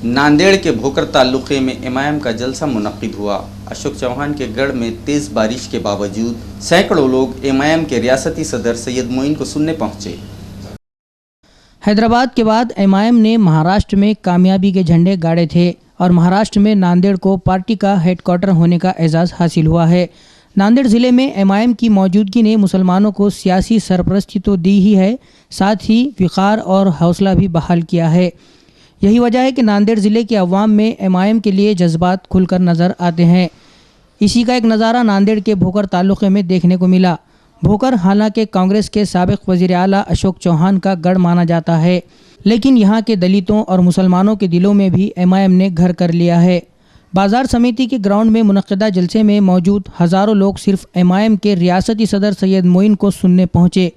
नांदेड़ के भोकर तालुके में एमआईएम का जलसा मुनक्किद हुआ। अशोक चौहान के गढ़ में तेज बारिश के बावजूद सैकड़ों लोग एमआईएम के रियासती सदर सैयद मोइन को सुनने पहुंचे। हैदराबाद के बाद एमआईएम ने महाराष्ट्र में कामयाबी के झंडे गाड़े थे और महाराष्ट्र में नांदेड़ को पार्टी का हेडक्वार्टर होने का एजाज़ हासिल हुआ है। नांदेड़ ज़िले में एमआईएम की मौजूदगी ने मुसलमानों को सियासी सरपरस्ती तो दी ही है, साथ ही वक़ार और हौसला भी बहाल किया है। यही वजह है कि नांदेड़ ज़िले के अवाम में एमआईएम के लिए जज्बात खुलकर नज़र आते हैं। इसी का एक नज़ारा नांदेड़ के भोकर तालुके में देखने को मिला। भोकर हालांकि कांग्रेस के साबिक़ वज़ीर आला अशोक चौहान का गढ़ माना जाता है, लेकिन यहाँ के दलितों और मुसलमानों के दिलों में भी एमआईएम ने घर कर लिया है। बाज़ार समिति के ग्राउंड में मुनक़्क़िदा जलसे में मौजूद हज़ारों लोग सिर्फ एमआईएम के रियासती सदर सैयद मोइन को सुनने पहुँचे।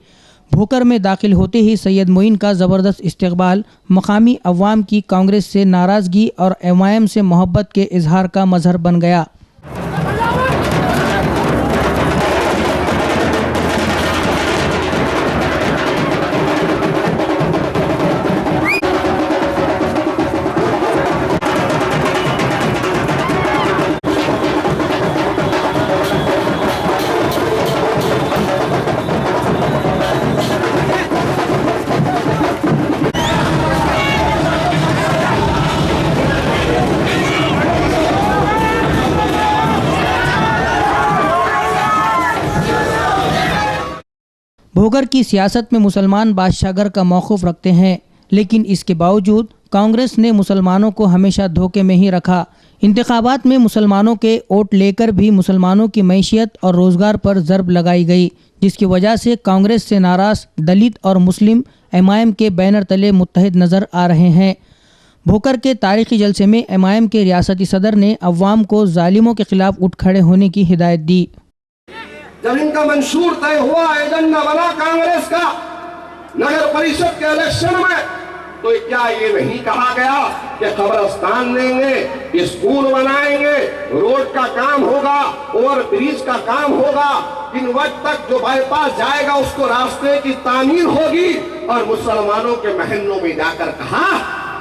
भोकर में दाखिल होते ही सैयद मोइन का ज़बरदस्त इस्तकबाल मकामी अवाम की कांग्रेस से नाराज़गी और एमआईएम से मोहब्बत के इजहार का मज़हर बन गया। भोकर की सियासत में मुसलमान बादशाहगर का मौक़िफ़ रखते हैं, लेकिन इसके बावजूद कांग्रेस ने मुसलमानों को हमेशा धोखे में ही रखा। इंतखाबात में मुसलमानों के वोट लेकर भी मुसलमानों की मैशियत और रोज़गार पर ज़रब लगाई गई, जिसकी वजह से कांग्रेस से नाराज़ दलित और मुस्लिम एमआईएम के बैनर तले मुत्तहिद नज़र आ रहे हैं। भोकर के तारीख़ी जलसे में एमआईएम के रियासती सदर ने अवाम को जालिमों के खिलाफ उठ खड़े होने की हिदायत दी। जब इनका मंशूर तय हुआ, एजेंडा बना कांग्रेस का नगर परिषद के इलेक्शन में, तो क्या ये नहीं कहा गया कि कब्रिस्तान देंगे, स्कूल बनाएंगे, रोड का काम होगा, ओवर ब्रिज का काम होगा, इन वक्त तक जो बाईपास जाएगा उसको रास्ते की तामीर होगी। और मुसलमानों के महलों में जाकर कहा,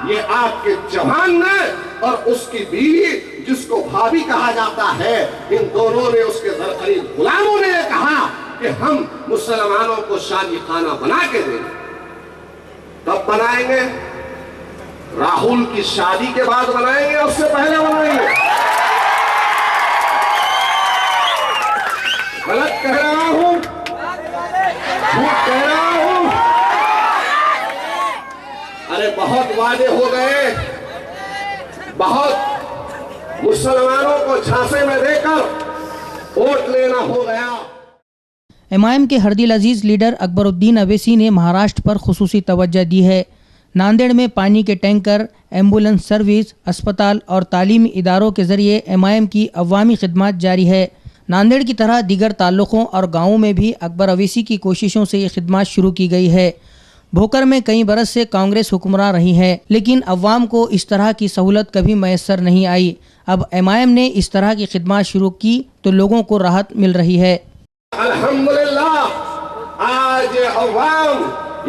ये आपके जवान ने और उसकी बीवी जिसको भाभी कहा जाता है, इन दोनों ने, उसके सरकारी गुलामों ने कहा कि हम मुसलमानों को शादी खाना बना के देंगे। कब बनाएंगे? राहुल की शादी के बाद बनाएंगे, उससे पहले बनाएंगे? गलत कह रहा हूं? झूठ कह रहा हूं? अरे बहुत वादे हो गए, बहुत मुसलमानों को झांसे में देकर वोट लेना हो गया। एमआईएम के हरदिल अजीज लीडर अकबरुद्दीन अवैसी ने महाराष्ट्र पर खुसूसी तवज्जो दी है। नांदेड़ में पानी के टैंकर, एम्बुलेंस सर्विस, अस्पताल और तालीमी इदारों के जरिए एमआईएम की अवामी खिदमत जारी है। नांदेड़ की तरह दीगर ताल्लुकों और गाँवों में भी अकबर अवैसी की कोशिशों से ये खिदमत शुरू की गई है। भोकर में कई बरस से कांग्रेस हुक्मरान रही है, लेकिन अवाम को इस तरह की सहूलत कभी मैसर नहीं आई। अब एमआईएम ने इस तरह की खिदमत शुरू की तो लोगों को राहत मिल रही है। अल्हम्दुलिल्लाह, आज अवाम,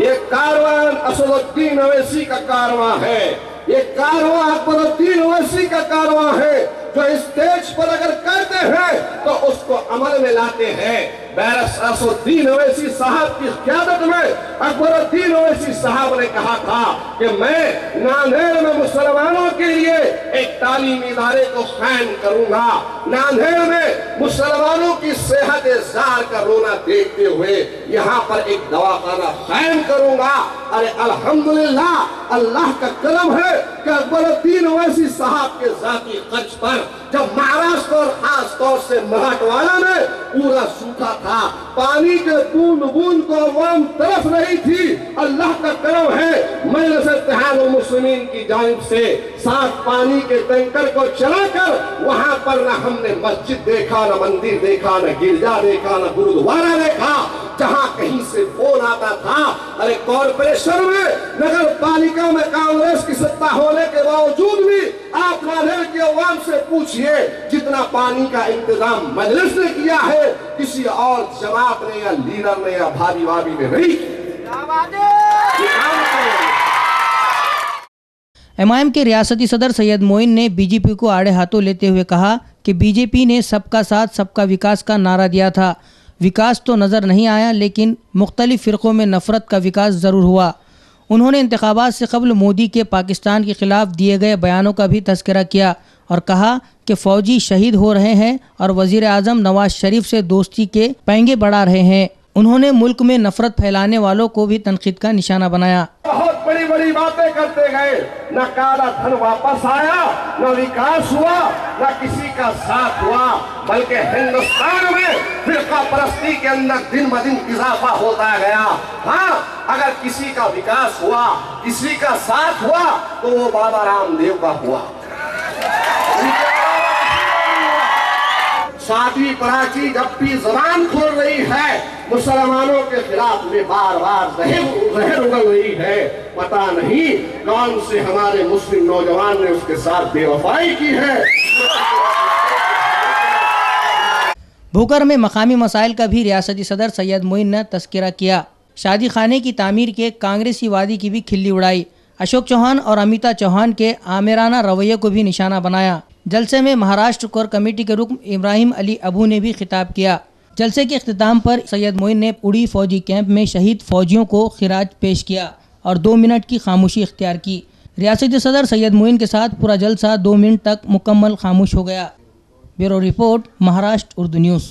ये कारवान असदुद्दीन अवैसी का कारवां है, ये कारवां अकबरुद्दीन अवैसी का कारवां है, जो स्टेज पर अगर कहते हैं तो उसको अमल में लाते हैं। बैरस असदुद्दीन अवैसी साहब की क़यादत में अकबरुद्दीन अवैसी साहब ने कहा था कि मैं नांदेड़ में मुसलमानों के लिए एक तालीमी इदारे को कायम करूंगा, नांदेड़ में मुसलमानों की सेहत जार का रोना देखते हुए यहाँ पर एक दवाखाना कायम करूंगा। अरे अल्हम्दुलिल्लाह, अल्लाह का करम है कि अकबरुद्दीन अवैसी साहब के जाती खर्च पर जब महाराष्ट्र और खास तौर से मराठवाड़ा में पूरा सूखा था, पानी के बूंद बूंद को अवाम तरफ नहीं थी, अल्लाह का करम है मजलिस इत्तेहादुल मुस्लिमीन की जानिब से साफ पानी के टैंकर को चलाकर वहां पर न हमने मस्जिद देखा, न मंदिर देखा, न गिरजा देखा, न गुरुद्वारा देखा। जहां कहीं से फोन आता था, अरे कॉर्पोरेशन में, नगर पालिका में कांग्रेस की सत्ता होने के बावजूद भी आप नांदेड़ के अवाम से पूछिए, जितना पानी का इंतजाम मजलिस ने किया है, किसी और जमात ने या लीडर ने या भाभी भाभी ने नहीं किया। एमआईएम के रियासती सदर सैयद मोइन ने बीजेपी को आड़े हाथों लेते हुए कहा कि बीजेपी ने सबका साथ सबका विकास का नारा दिया था। विकास तो नज़र नहीं आया, लेकिन मुख्तलिफ फ़िरक़ों में नफ़रत का विकास ज़रूर हुआ। उन्होंने इंतखाबात से कबल मोदी के पाकिस्तान के ख़िलाफ़ दिए गए बयानों का भी तज़किरा किया और कहा कि फ़ौजी शहीद हो रहे हैं और वज़ीर आज़म नवाज शरीफ से दोस्ती के पैंगे बढ़ा रहे हैं। उन्होंने मुल्क में नफ़रत फैलाने वालों को भी तनकीद का निशाना बनाया। बहुत बड़ी बड़ी बातें करते गए, न काला धन वापस आया, न विकास हुआ, न किसी का साथ हुआ, बल्कि हिंदुस्तान में फिरका परस्ती के अंदर दिन ब दिन इजाफा होता गया। हाँ, अगर किसी का विकास हुआ, किसी का साथ हुआ, तो वो बाबा रामदेव का हुआ। सातवीं प्राची जब भी जबान खोल रही है, मुसलमानों के खिलाफ में बार बार जहर उगल रही है। पता नहीं कौन से हमारे मुस्लिम नौजवान ने उसके साथ बेवफाई की है। भूकर में मकामी मसाइल का भी रियासती सदर सैयद मोइन ने तज़किरा किया। शादी खाने की तामीर के कांग्रेसी वादी की भी खिल्ली उड़ाई। अशोक चौहान और अमिता चौहान के आमिराना रवैये को भी निशाना बनाया। जलसे में महाराष्ट्र कोर कमेटी के रुकन इब्राहिम अली अबू ने भी खिताब किया। जलसे के अख्तिताम पर सैयद मोइन ने उड़ी फौजी कैंप में शहीद फौजियों को खिराज पेश किया और 2 मिनट की खामोशी इख्तियार की। रियासती सदर सैयद मोइन के साथ पूरा जलसा 2 मिनट तक मुकम्मल खामोश हो गया। Bureau report, Maharashtra Urdu news.